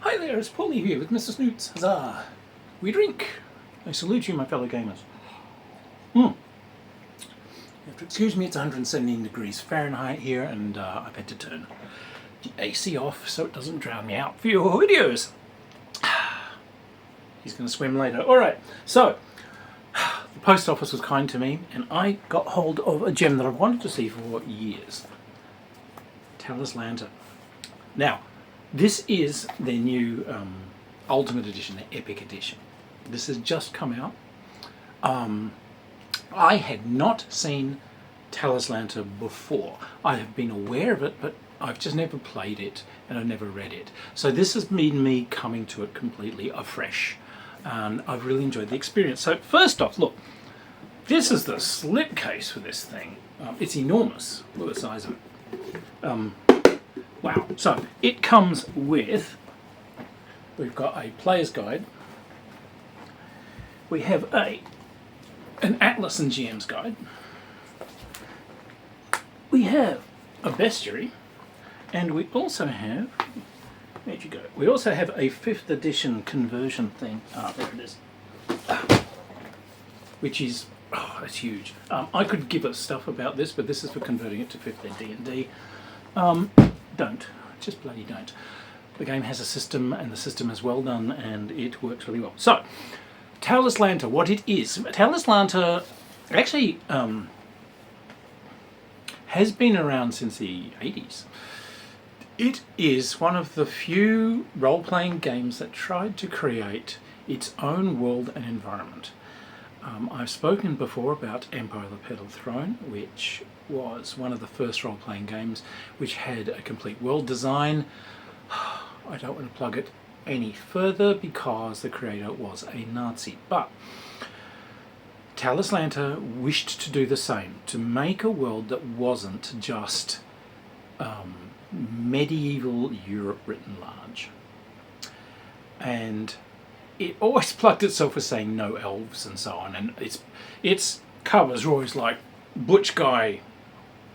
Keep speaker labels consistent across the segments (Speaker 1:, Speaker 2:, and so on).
Speaker 1: Hi there, it's Paulie here with Mr. Snoots. Huzzah! We drink. I salute you, my fellow gamers. You have to excuse me, it's 117 degrees Fahrenheit here, and I've had to turn the AC off so it doesn't drown me out for your videos. He's going to swim later. Alright, so the post office was kind to me, and I got hold of a gem that I've wanted to see for years. Talislanta. Now, this is their new Ultimate Edition, their Epic Edition. This has just come out. I had not seen Talislanta before. I have been aware of it, but I've just never played it and I've never read it. So this has been me coming to it completely afresh. And I've really enjoyed the experience. So first off, look, this is the slipcase for this thing. It's enormous. Look at the size of it. Wow. So it comes with, we've got a player's guide. We have an Atlas and GM's guide. We have a bestiary, and we also have, where'd you go? We also have a 5th edition conversion thing. Ah, there it is. Which is, oh, it's huge. I could give us stuff about this, but this is for converting it to 5th ed D&D. Don't. Just bloody don't. The game has a system, and the system is well done, and it works really well. So, Talislanta, what it is. Talislanta actually has been around since the 80s. It is one of the few role-playing games that tried to create its own world and environment. I've spoken before about Empire of the Petal Throne, which was one of the first role-playing games which had a complete world design. I don't want to plug it any further because the creator was a Nazi, but Talislanta wished to do the same, to make a world that wasn't just medieval Europe written large. And it always plugged itself with saying no elves and so on, and its covers are always like butch guy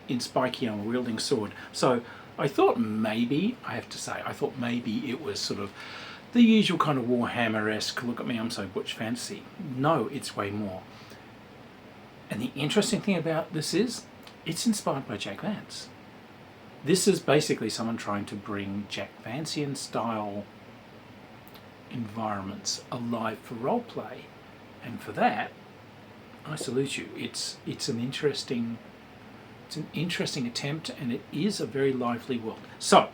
Speaker 1: in spiky armor wielding sword. So I thought maybe, I have to say, I thought maybe it was sort of the usual kind of Warhammer-esque, look at me, I'm so butch fantasy. No, it's way more. And the interesting thing about this is, it's inspired by Jack Vance. This is basically someone trying to bring Jack Vancian style environments alive for roleplay, and for that, I salute you. It's an interesting attempt, and it is a very lively world. So,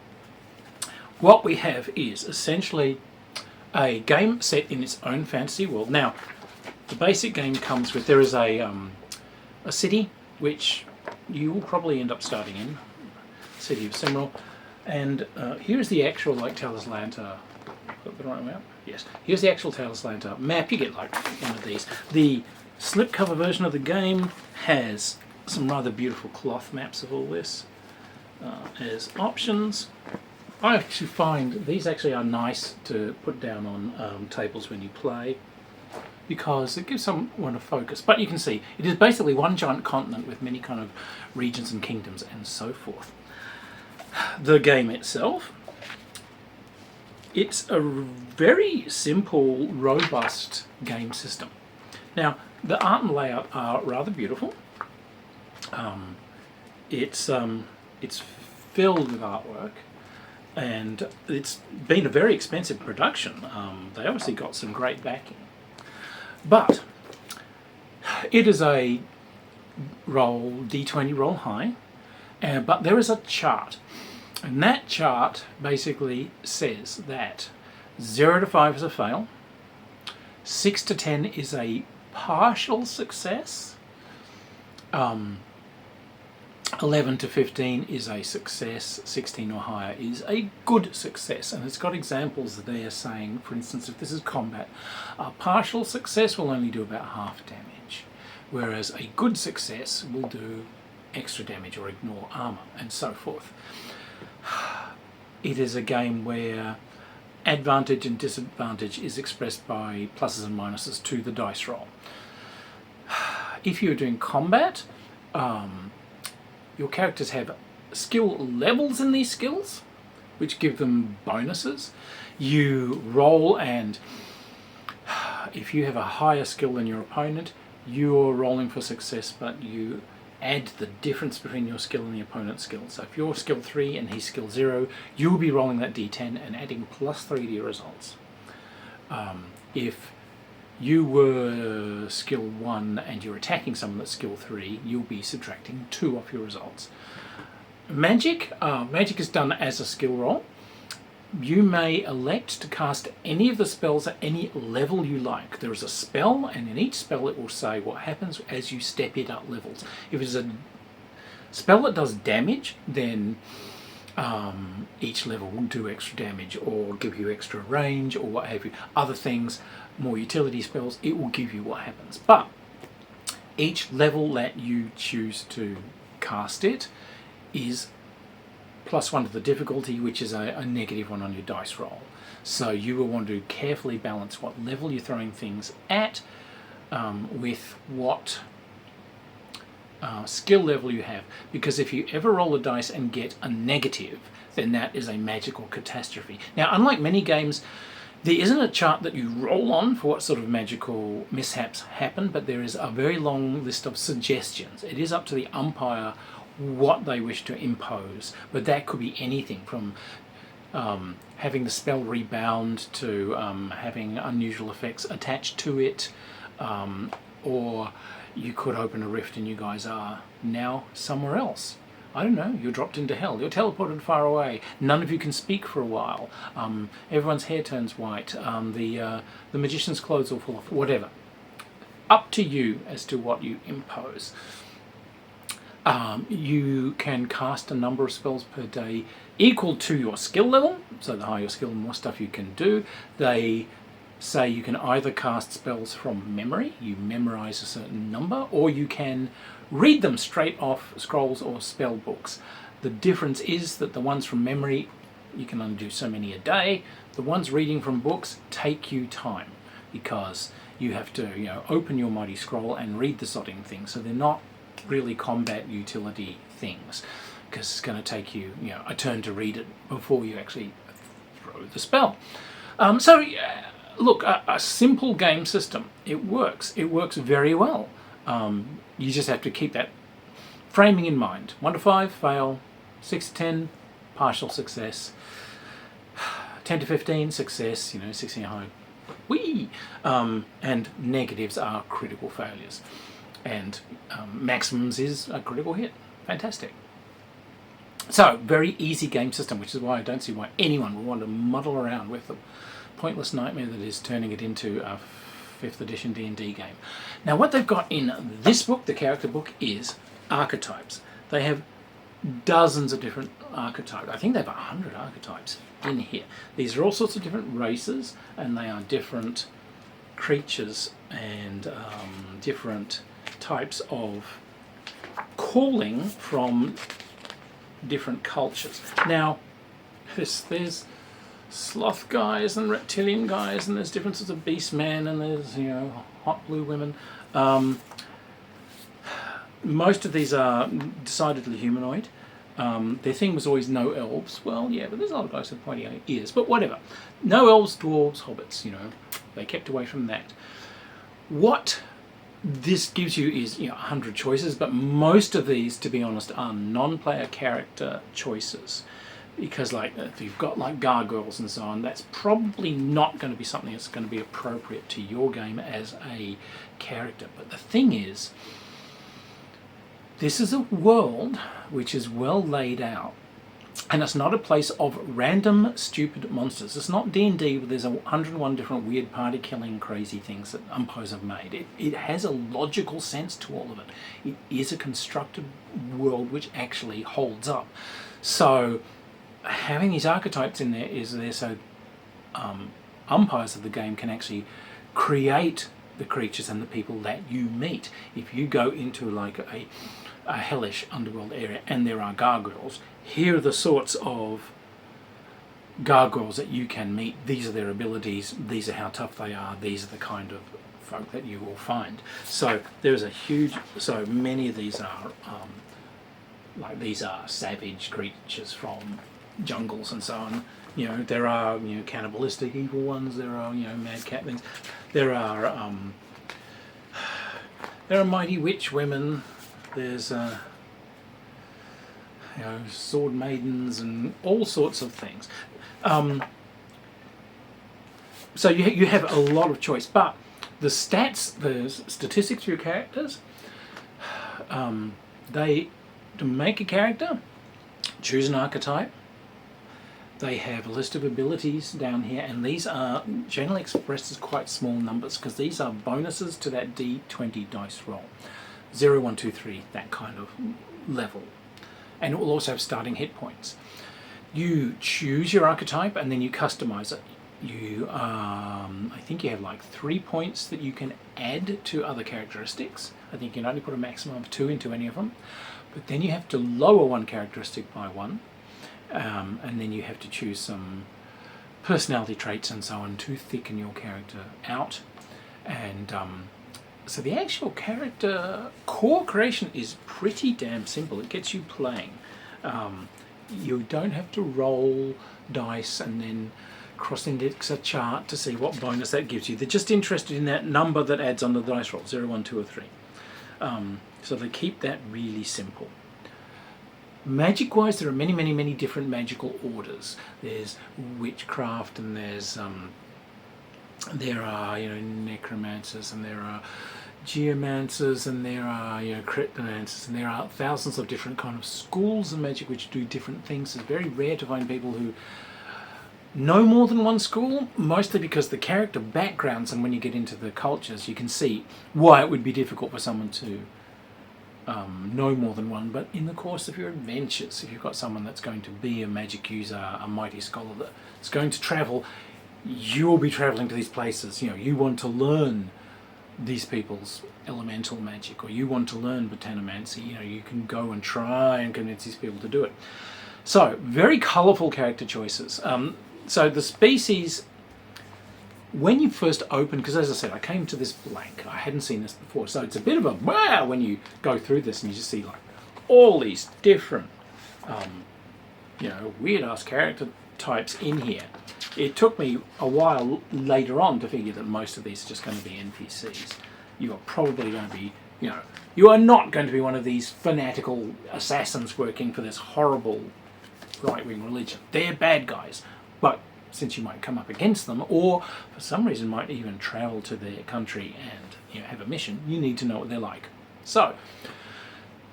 Speaker 1: what we have is essentially a game set in its own fantasy world. Now, the basic game comes with, there is a city which you will probably end up starting in, City of Simril, and here's the actual like Talislanta. Got the right map? Yes. Here's the actual Talislanta map. You get like one of these. The slipcover version of the game has some rather beautiful cloth maps of all this as options. I actually find these actually are nice to put down on tables when you play, because it gives someone a focus. But you can see it is basically one giant continent with many kind of regions and kingdoms and so forth. The game itself, it's a very simple, robust game system. Now, the art and layout are rather beautiful. It's filled with artwork, and it's been a very expensive production. They obviously got some great backing. But it is a roll D20 roll high, but there is a chart. And that chart basically says that 0 to 5 is a fail, 6 to 10 is a partial success, 11 to 15 is a success, 16 or higher is a good success. And it's got examples there saying, for instance, if this is combat, a partial success will only do about half damage, whereas a good success will do extra damage or ignore armor, and so forth. It is a game where advantage and disadvantage is expressed by pluses and minuses to the dice roll. If you're doing combat, your characters have skill levels in these skills, which give them bonuses. You roll, and if you have a higher skill than your opponent, you're rolling for success, but you add the difference between your skill and the opponent's skill. So if you're skill 3 and he's skill 0, you'll be rolling that d10 and adding +3 to your results. If you were skill 1 and you're attacking someone that's skill 3, you'll be subtracting 2 off your results. Magic is done as a skill roll. You may elect to cast any of the spells at any level you like. There is a spell, and in each spell it will say what happens as you step it up levels. If it's a spell that does damage, then each level will do extra damage or give you extra range or what have you. Other things, more utility spells, it will give you what happens. But each level that you choose to cast it is +1 to the difficulty, which is a -1 on your dice roll. So you will want to carefully balance what level you're throwing things at with what skill level you have, because if you ever roll a dice and get a negative, then that is a magical catastrophe. Now, unlike many games, there isn't a chart that you roll on for what sort of magical mishaps happen, but there is a very long list of suggestions. It is up to the umpire what they wish to impose, but that could be anything from having the spell rebound to having unusual effects attached to it, or you could open a rift and you guys are now somewhere else. I don't know, you're dropped into hell, you're teleported far away, none of you can speak for a while, everyone's hair turns white, the magician's clothes will fall off, whatever. Up to you as to what you impose. You can cast a number of spells per day equal to your skill level, so the higher your skill, the more stuff you can do. They say you can either cast spells from memory, you memorize a certain number, or you can read them straight off scrolls or spell books. The difference is that the ones from memory, you can only do so many a day. The ones reading from books take you time, because you have to, open your mighty scroll and read the sodding thing, so they're not really combat utility things, because it's going to take you, a turn to read it before you actually throw the spell. Look, a simple game system. It works very well. You just have to keep that framing in mind. 1 to 5, fail. 6 to 10, partial success. 10 to 15, success. 16 high, whee! And negatives are critical failures. And maximums is a critical hit. Fantastic. So, very easy game system, which is why I don't see why anyone would want to muddle around with the pointless nightmare that is turning it into a 5th edition D&D game. Now, what they've got in this book, the character book, is archetypes. They have dozens of different archetypes. I think they have 100 archetypes in here. These are all sorts of different races, and they are different creatures and different types of calling from different cultures. Now, there's sloth guys and reptilian guys, and there's different sorts of beast men, and there's hot blue women. Most of these are decidedly humanoid. Their thing was always no elves. Well, yeah, but there's a lot of guys with pointy ears, but whatever. No elves, dwarves, hobbits. They kept away from that. What this gives you is 100 choices, but most of these, to be honest, are non-player character choices, because if you've got gargoyles and so on, that's probably not going to be something that's going to be appropriate to your game as a character. But the thing is, this is a world which is well laid out, and it's not a place of random stupid monsters. It's not D&D where there's 101 different weird party killing crazy things that umpires have made. It has a logical sense to all of it. It is a constructed world which actually holds up. So having these archetypes in there is there so umpires of the game can actually create the creatures and the people that you meet. If you go into a hellish underworld area and there are gargoyles, here are the sorts of gargoyles that you can meet. These are their abilities, these are how tough they are, these are the kind of folk that you will find. So there's so many of these are these are savage creatures from jungles and so on, there are cannibalistic evil ones. There are mad cat things. There are mighty witch women. There's sword maidens and all sorts of things. So you have a lot of choice, but the statistics for your characters, to make a character, choose an archetype. They have a list of abilities down here, and these are generally expressed as quite small numbers because these are bonuses to that D20 dice roll. 0, 1, 2, 3, that kind of level. And it will also have starting hit points. You choose your archetype and then you customize it. I think you have like 3 points that you can add to other characteristics. I think you can only put a maximum of 2 into any of them. But then you have to lower one characteristic by 1. And then you have to choose some personality traits and so on to thicken your character out. And so the actual character core creation is pretty damn simple. It gets you playing. You don't have to roll dice and then cross-index a chart to see what bonus that gives you. They're just interested in that number that adds on the dice roll, 0, 1, 2 or 3. So they keep that really simple. Magic-wise, there are many, many, many different magical orders. There's witchcraft, and there are necromancers, and there are geomancers, and there are cryptomancers, and there are thousands of different kind of schools of magic which do different things. It's very rare to find people who know more than one school, mostly because the character backgrounds, and when you get into the cultures, you can see why it would be difficult for someone to know more than one. But in the course of your adventures, if you've got someone that's going to be a magic user, a mighty scholar that's going to travel, you'll be traveling to these places. You want to learn these people's elemental magic, or you want to learn botanomancy. You can go and try and convince these people to do it. So very colourful character choices. So the species, when you first open, because as I said, I came to this blank, I hadn't seen this before, so it's a bit of a wow when you go through this and you just see like all these different weird ass character types in here. It took me a while later on to figure that most of these are just going to be NPCs. You are probably going to be, you are not going to be one of these fanatical assassins working for this horrible right-wing religion. They're bad guys. But since you might come up against them, or for some reason might even travel to their country and have a mission, you need to know what they're like. So,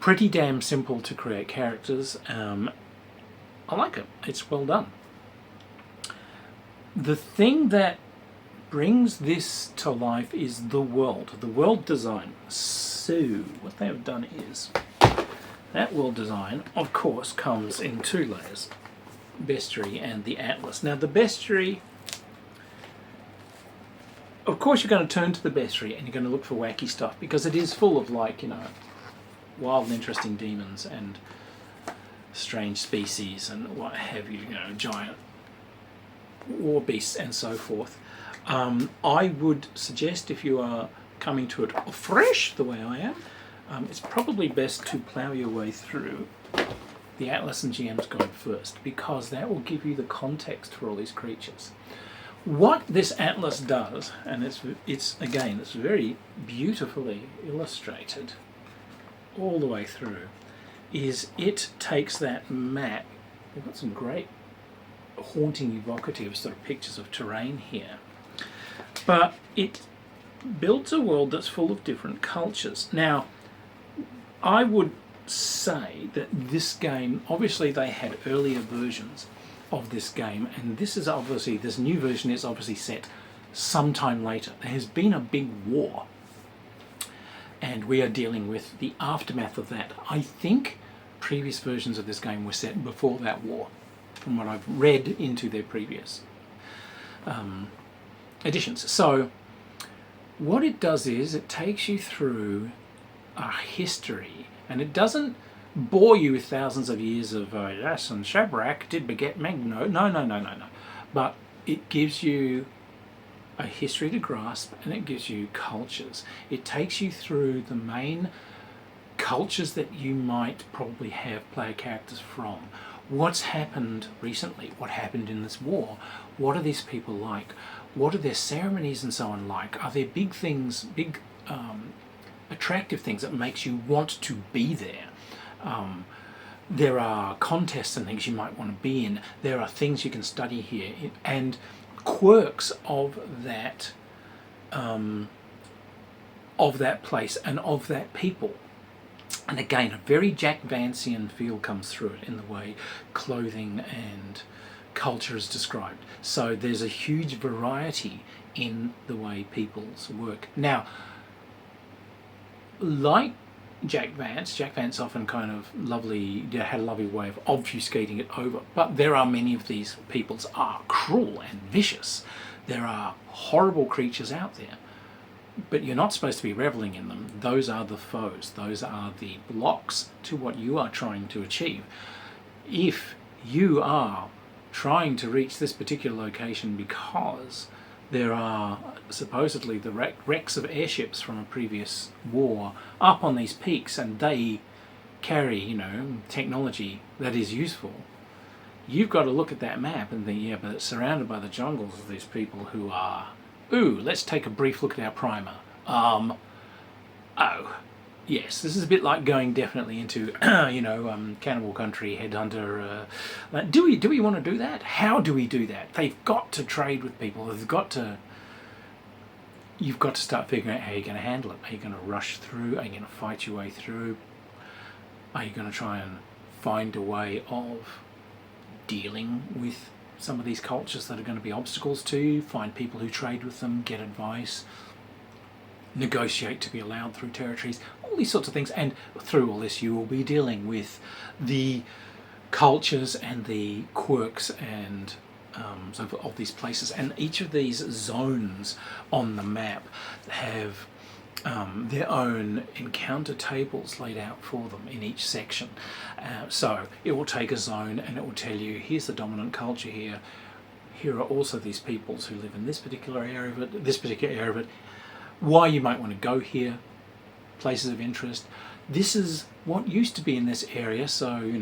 Speaker 1: pretty damn simple to create characters. I like it. It's well done. The thing that brings this to life is the world design. So, what they have done is, that world design, of course, comes in 2 layers. Bestiary and the Atlas. Now the bestiary, of course you're going to turn to the bestiary and you're going to look for wacky stuff because it is full of wild and interesting demons and strange species and what have you, giant war beasts and so forth. I would suggest, if you are coming to it fresh the way I am, it's probably best to plough your way through the Atlas and GM's Guide first, because that will give you the context for all these creatures. What this Atlas does, and it's very beautifully illustrated all the way through, is it takes that map. We've got some great haunting, evocative sort of pictures of terrain here, but it builds a world that's full of different cultures. Now, I would say that this game, obviously they had earlier versions of this game, and this new version is obviously set sometime later. There has been a big war, and we are dealing with the aftermath of that. I think previous versions of this game were set before that war, from what I've read into their previous editions. So what it does is it takes you through a history. And it doesn't bore you with thousands of years of, yes, and Shabrack did beget Meg. No. But it gives you a history to grasp, and it gives you cultures. It takes you through the main cultures that you might probably have player characters from. what's happened recently, what happened in this war, what are these people like, what are their ceremonies and so on like, are there big things, big attractive things that makes you want to be there. There are contests and things you might want to be in. There are things you can study here, and quirks of that place and of that people. And again, a very Jack Vancian feel comes through it in the way clothing and culture is described. So there's a huge variety in the way people's work. Now, like Jack Vance often kind of had a lovely way of obfuscating it over, but there are many of these peoples are cruel and vicious. There are horrible creatures out there, but you're not supposed to be reveling in them. Those are the foes. Those are the blocks to what you are trying to achieve. If you are trying to reach this particular location because there are supposedly the wrecks of airships from a previous war up on these peaks, and they carry, technology that is useful, you've got to look at that map and think, yeah, but it's surrounded by the jungles of these people who are, ooh, let's take a brief look at our primer. Oh, yes, this is a bit like going definitely into, cannibal country, headhunter. Do we want to do that? How do we do that? They've got to trade with people. You've got to start figuring out how you're going to handle it. Are you going to rush through? Are you going to fight your way through? Are you going to try and find a way of dealing with some of these cultures that are going to be obstacles to you? Find people who trade with them, get advice, negotiate to be allowed through territories, all these sorts of things. And through all this, you will be dealing with the cultures and the quirks and of these places. And each of these zones on the map have their own encounter tables laid out for them in each section. So it will take a zone and it will tell you, here's the dominant culture here. Here are also these peoples who live in this particular area of it, why you might want to go here, places of interest. This is what used to be in this area, so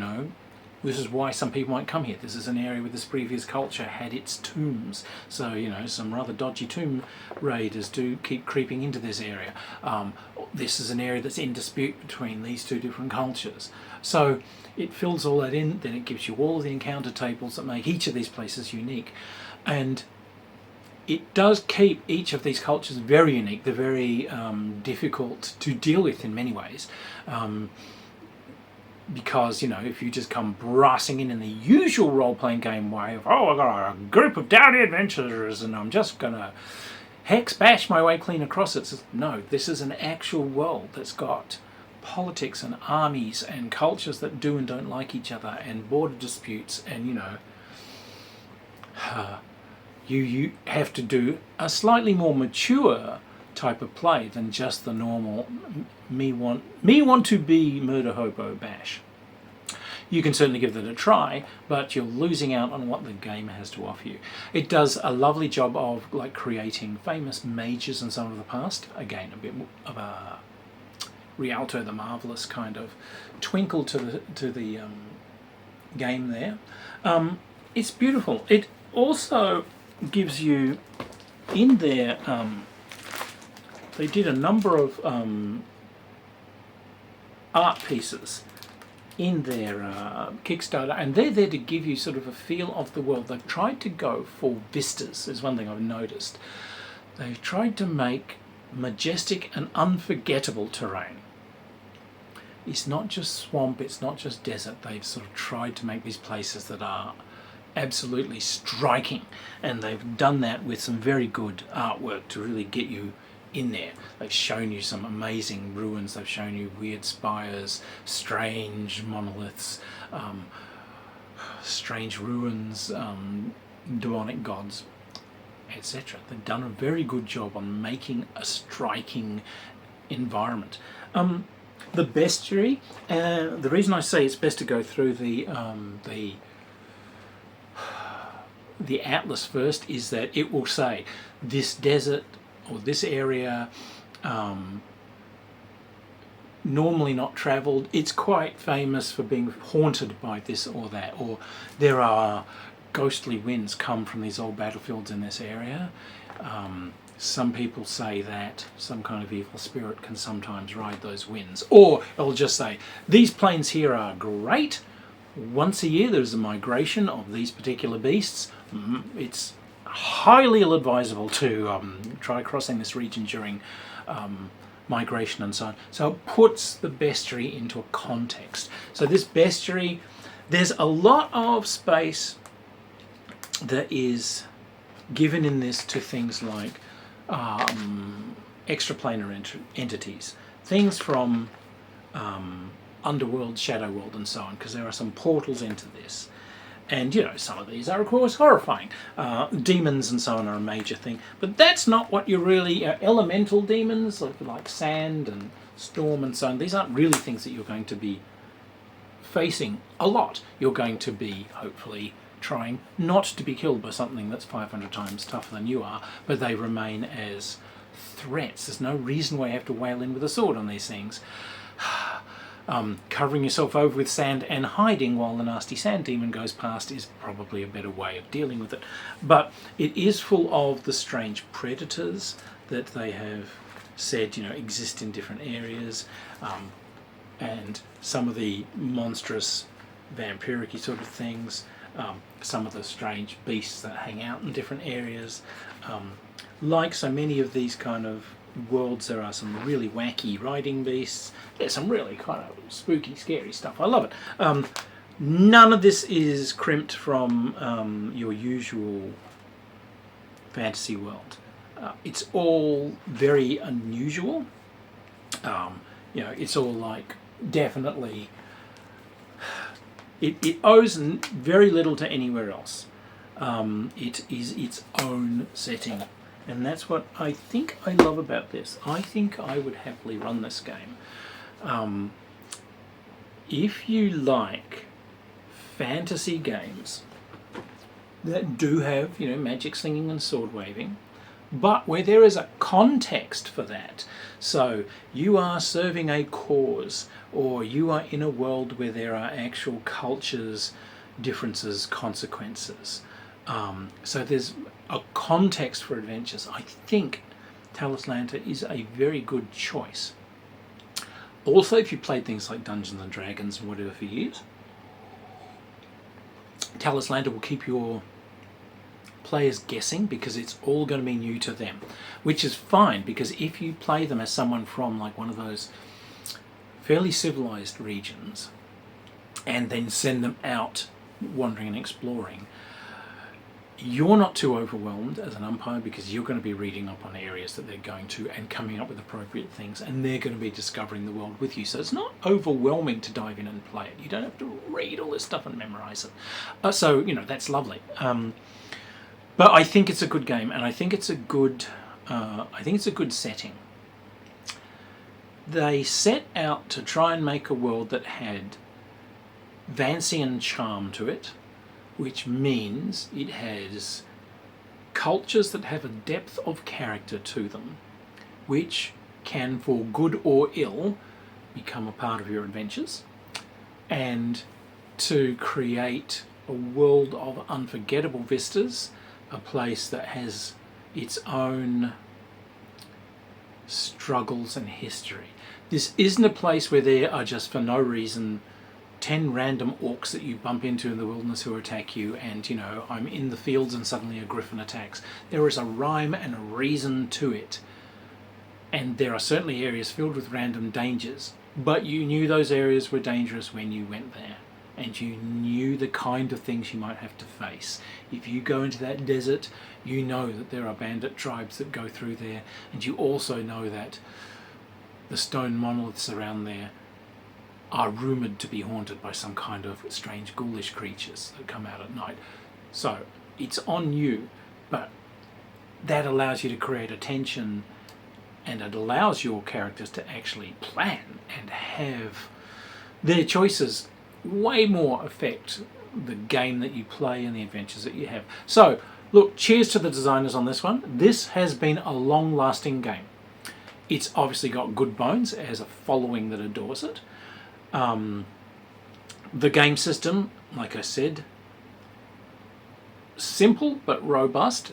Speaker 1: this is why some people might come here. This is an area where this previous culture had its tombs, so some rather dodgy tomb raiders do keep creeping into this area. This is an area that's in dispute between these two different cultures. So it fills all that in, then it gives you all the encounter tables that make each of these places unique. And it does keep each of these cultures very unique. They're very difficult to deal with in many ways. Because, if you just come brassing in the usual role-playing game way of, I've got a group of dowdy adventurers and I'm just going to hex bash my way clean across it. No, this is an actual world that's got politics and armies and cultures that do and don't like each other and border disputes and, you have to do a slightly more mature type of play than just the normal me want to be murder hobo bash. You can certainly give that a try, but you're losing out on what the game has to offer you. It does a lovely job of creating famous mages and some of the past. Again, a bit of a Rialto the Marvelous kind of twinkle to the game there. It's beautiful. It also gives you in there. They did a number of art pieces in their Kickstarter, and they're there to give you sort of a feel of the world. They've tried to go for vistas, is one thing I've noticed. They've tried to make majestic and unforgettable terrain. It's not just swamp, it's not just desert. They've sort of tried to make these places that are absolutely striking, and they've done that with some very good artwork to really get you in there. They've shown you some amazing ruins, they've shown you weird spires, strange monoliths, strange ruins, demonic gods, etc. They've done a very good job on making a striking environment. The bestiary, the reason I say it's best to go through the atlas first is that it will say this desert or this area normally not travelled. It's quite famous for being haunted by this or that, or there are ghostly winds come from these old battlefields in this area. Some people say that some kind of evil spirit can sometimes ride those winds. Or it'll just say, these plains here are great. Once a year there's a migration of these particular beasts. It's highly ill-advisable to try crossing this region during migration and so on. So it puts the bestiary into a context. So this bestiary, there's a lot of space that is given in this to things like extraplanar entities, things from Underworld, Shadow World and so on, because there are some portals into this. And, you know, some of these are, of course, horrifying. Demons and so on are a major thing. But that's not what you're really... elemental demons, like sand and storm and so on, these aren't really things that you're going to be facing a lot. You're going to be, hopefully, trying not to be killed by something that's 500 times tougher than you are, but they remain as threats. There's no reason why you have to wail in with a sword on these things. Covering yourself over with sand and hiding while the nasty sand demon goes past is probably a better way of dealing with it. But it is full of the strange predators that they have said, you know, exist in different areas, and some of the monstrous vampiric sort of things. Some of the strange beasts that hang out in different areas. Like so many of these kind of worlds, there are some really wacky riding beasts. There's some really kind of spooky, scary stuff. I love it. None of this is crimped from your usual fantasy world. It's all very unusual. You know, it's all like definitely... It owes very little to anywhere else. It is its own setting, and that's what I think I love about this. I think I would happily run this game. If you like fantasy games that do have, you know, magic slinging and sword waving, but where there is a context for that. So you are serving a cause, or you are in a world where there are actual cultures, differences, consequences. So there's a context for adventures. I think Talislanta is a very good choice. Also, if you played things like Dungeons and Dragons and whatever for years, Talislanta will keep your players guessing because it's all going to be new to them, which is fine, because if you play them as someone from like one of those fairly civilized regions and then send them out wandering and exploring, you're not too overwhelmed as an umpire, because you're going to be reading up on areas that they're going to and coming up with appropriate things, and they're going to be discovering the world with you. So it's not overwhelming to dive in and play it. You don't have to read all this stuff and memorize it. So, you know, that's lovely. But I think it's a good game, and I think it's a good setting. They set out to try and make a world that had Vancian charm to it, which means it has cultures that have a depth of character to them, which can, for good or ill, become a part of your adventures, and to create a world of unforgettable vistas, a place that has its own struggles and history. This isn't a place where there are just for no reason 10 random orcs that you bump into in the wilderness who attack you, and, you know, I'm in the fields and suddenly a griffin attacks. There is a rhyme and a reason to it, and there are certainly areas filled with random dangers, but you knew those areas were dangerous when you went there, and you knew the kind of things you might have to face. If you go into that desert, you know that there are bandit tribes that go through there, and you also know that the stone monoliths around there are rumoured to be haunted by some kind of strange ghoulish creatures that come out at night. So it's on you, but that allows you to create a tension, and it allows your characters to actually plan and have their choices way more affect the game that you play and the adventures that you have. So look, cheers to the designers on this one. This has been a long-lasting game. It's obviously got good bones. It has a following that adores it. The game system, like I said, simple but robust.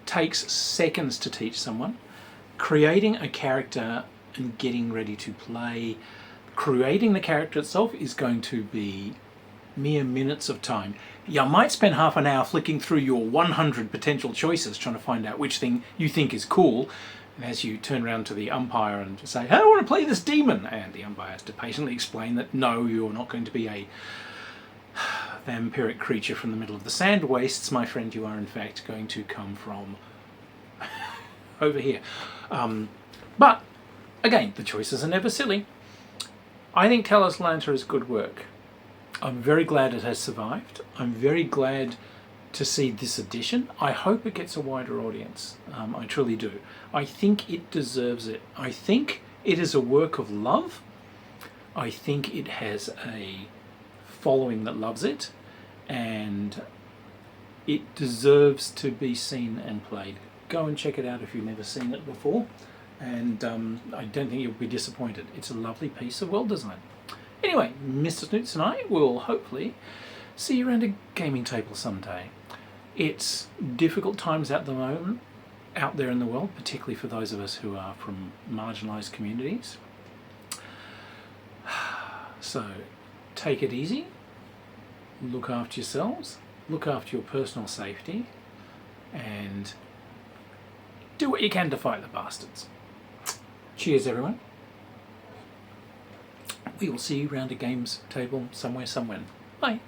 Speaker 1: Takes seconds to teach someone. Creating a character and getting ready to play, creating the character itself is going to be mere minutes of time. You might spend half an hour flicking through your 100 potential choices trying to find out which thing you think is cool. And as you turn around to the umpire and say, "Hey, I want to play this demon," and the umpire has to patiently explain that no, you're not going to be a vampiric creature from the middle of the sand wastes, my friend. You are in fact going to come from over here. But again, the choices are never silly. I think Talislanta is good work. I'm very glad it has survived. I'm very glad to see this edition. I hope it gets a wider audience. I truly do. I think it deserves it. I think it is a work of love. I think it has a following that loves it, and it deserves to be seen and played. Go and check it out if you've never seen it before, and I don't think you'll be disappointed. It's a lovely piece of world design. Anyway, Mr. Snoots and I will hopefully see you around a gaming table someday. It's difficult times at the moment out there in the world, particularly for those of us who are from marginalised communities. So take it easy, look after yourselves, look after your personal safety, and do what you can to fight the bastards. Cheers, everyone. We will see you around a games table somewhere, somewhen. Bye.